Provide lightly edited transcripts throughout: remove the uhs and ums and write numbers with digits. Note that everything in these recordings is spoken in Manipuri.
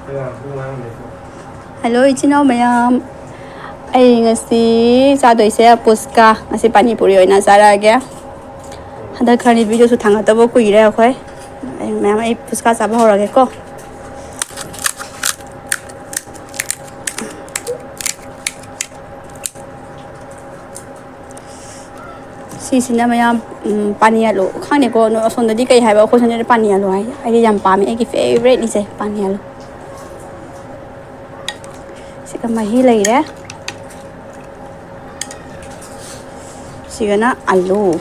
Hello ichino mayam. Ay ngasi chadoise puska ngasi pani puri oina charage. Handa khani video su thangatabo kuire akhoi. Ay mayam ay puska chaba horage ko. Sisina mayam pani alu khane ko no sonda di kai haiba ko sonda pani alu ai. Ai yam pami ai ki favorite ni se pani alu. Sika mahi leire. Sigana alu.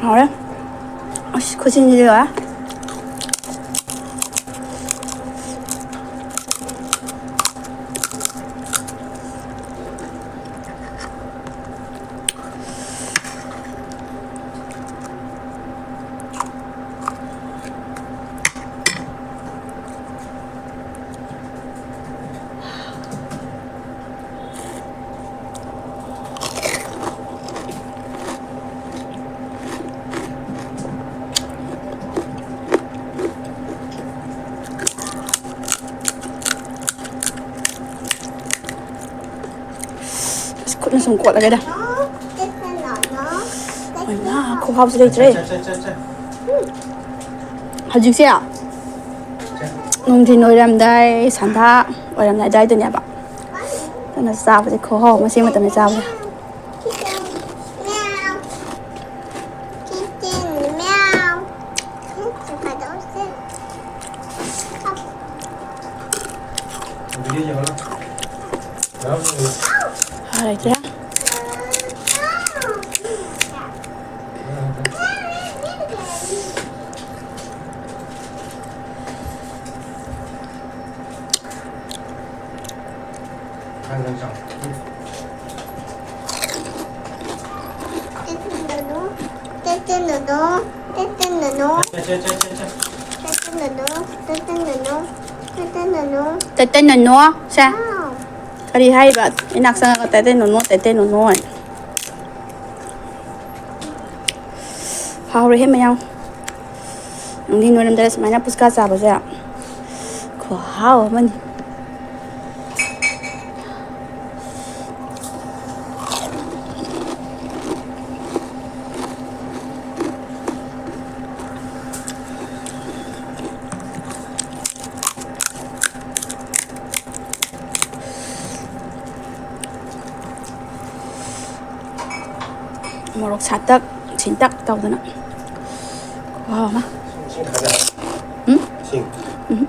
Rồi cô xin đi rồi nó xong cuộn lại cái đây 얼마 고하우스 레이트래 how지세요 농진 오람달 산다 오람달 자이드냐 봐 나 싸우지 고하우 뭐 심을 때문에 싸우지 알았지? Tete no sa kari hai ba inak sang tete no hao re mayang ndi no ndara smana puska sa ba ja ko hao man 모록 사딱 진딱 따오더나 와 마. 싱 가자. 응? 싱. 응.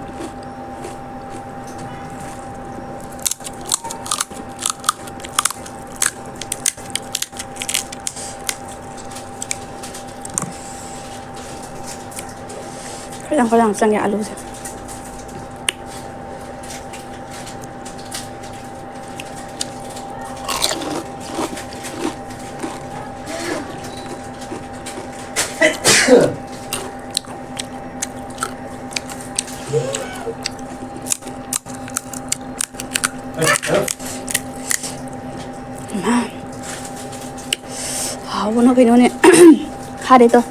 그냥 쌍게 알루세. Bueno, que no ne hareto.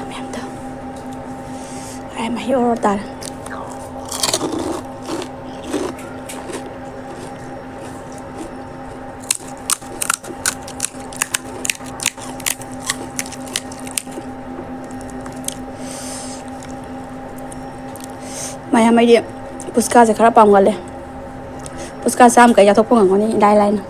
Mierda. Ay, me dio tal. Maya mai dia puska se khara pam gale puska sam ka ya thok pong ngoni dai line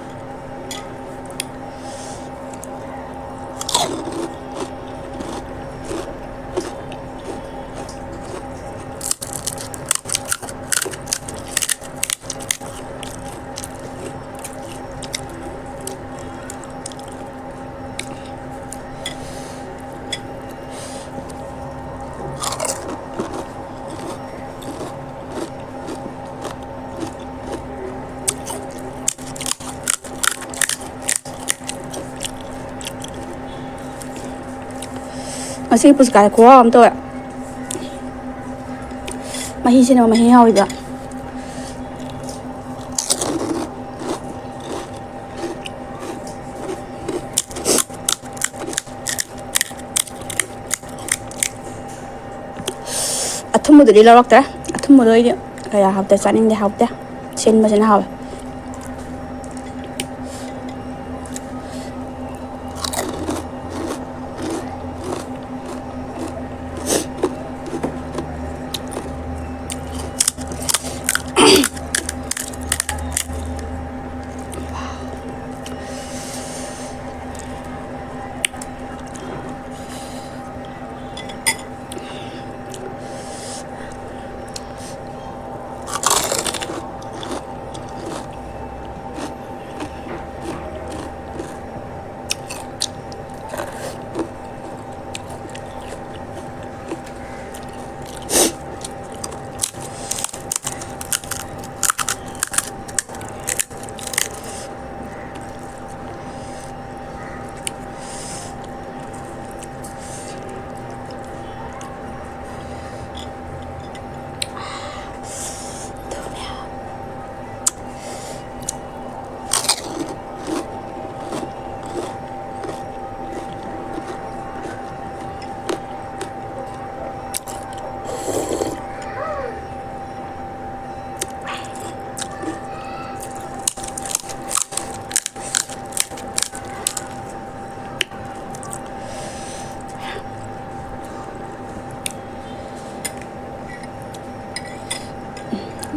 Masih puskal kuah am tuh ya. Mahi sini mahi hao itu. Atum muda di lawak dah. Atum muda ini kayak hao dah saning deh hao dah. Sen macam hao.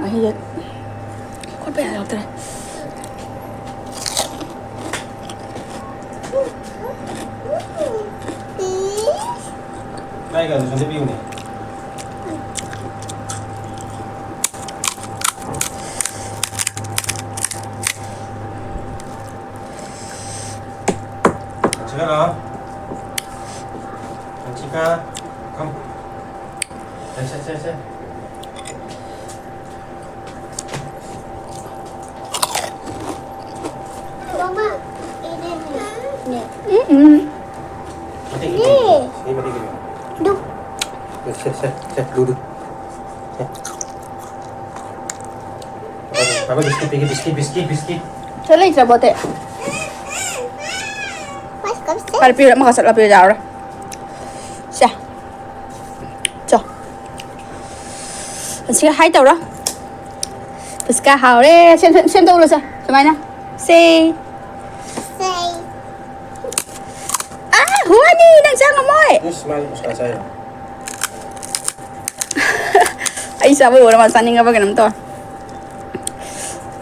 Mahi je. Kau pengen dokter. Đây gần xuống view này. Chica đó. Chica, come. Xe. Mama, ini nih. Mati. Nih. Ini mati gini. Duh, Xe, duduk. Papa biscuit. Saya lagi saya buat deh. Mas kom se. Kalau pilih mak kasar pilih jauh. Siap. Cho. Chị hai tàu đó. Puska hào đấy, xem đâu rồi sao? Xem ai nè. Say. Say. Ah, Huani đang sang ngomong. Ini smile muka saya. Ay sabi wala man saning nga ba ganun to.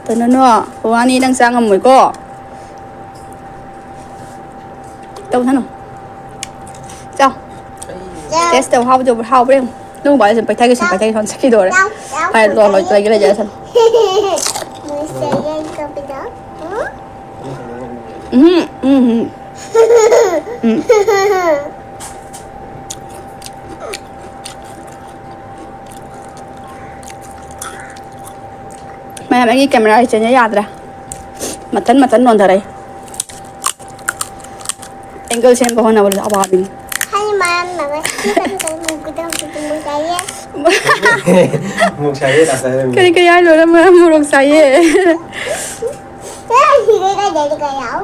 Tano no, Huani đang sang ngomong ko. Đâu thế nào? Chào. Test đâu hao cho hao bên. Nó bảo là phải thay cái con sắc đồ đấy. Phải lo lại cái này xem. Mau saya yang ke beda? Mày cái camera trên nhớ ra. Mặt thân non đây. Angle xem có nào là bao bình. Hai mama, kita mau ketemu saya. Mục saya tak saya. Cái ai rồi mà mua được sai ấy. Kita jadi kayak.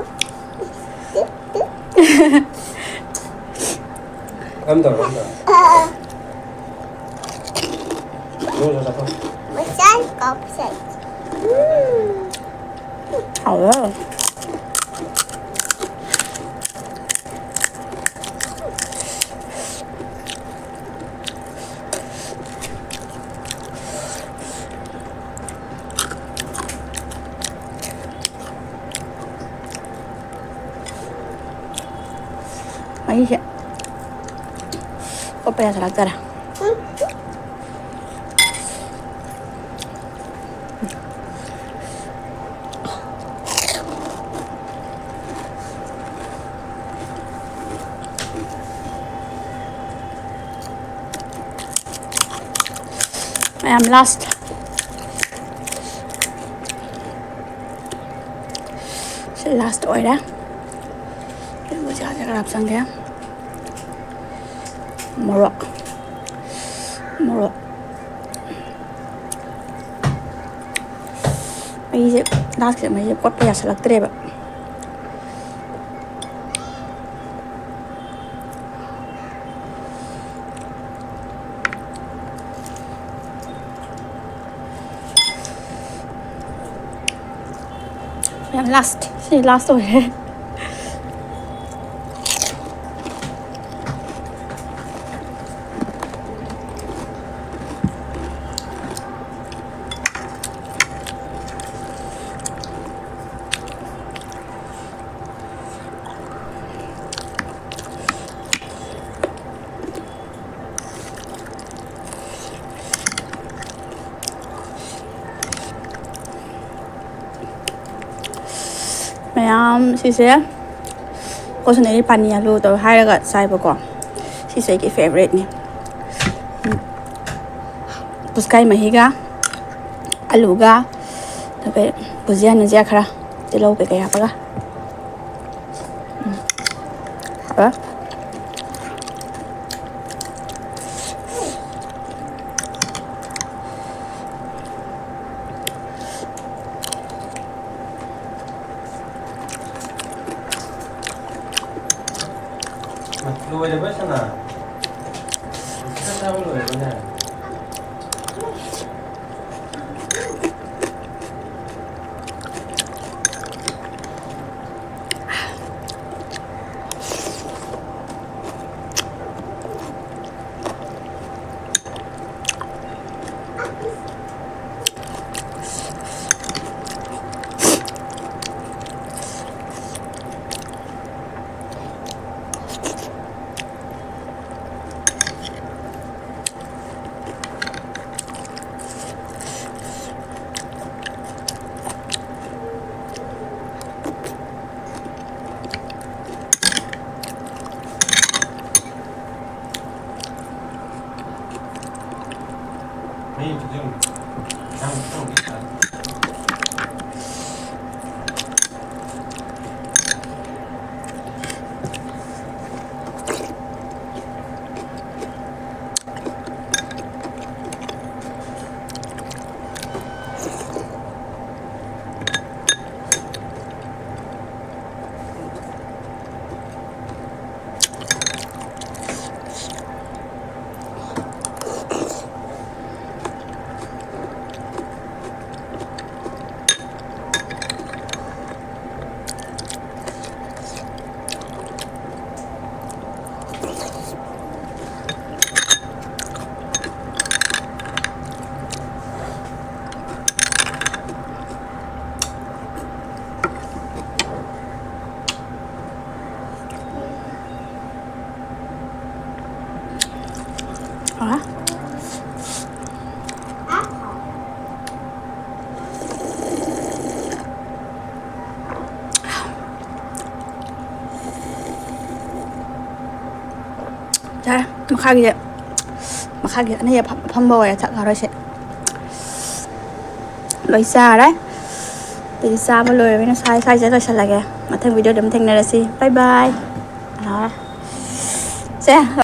Âm tàu. Mua cho sao? Masan kop say. Hảo đó. Mấy vậy? Có bè salak ra. I am last. Sẽ last oil đó. Cái bữa giờ sẽ làm xong kìa. Morok. Maize last ke maize kot pa yasalaktre ba. Last rồi. Mayam sise ko suneri pani alu to hairaga sai ba ko sise ki favorite ni puskai mahiga alu ga to pe bujia na ja khara tilo pe kaya paga ha Lu aja bahasa na. Kita tahu lu ya benar. Ini juga. Jangan kita. Hả? 자, 막하게 này 밥 먹어야 chắc rồi sẽ lối xa đấy từ xa mà lối với nó sai sẽ rồi sao lại kìa mà thêm video đấm thanh này là gì bye bye đó sẽ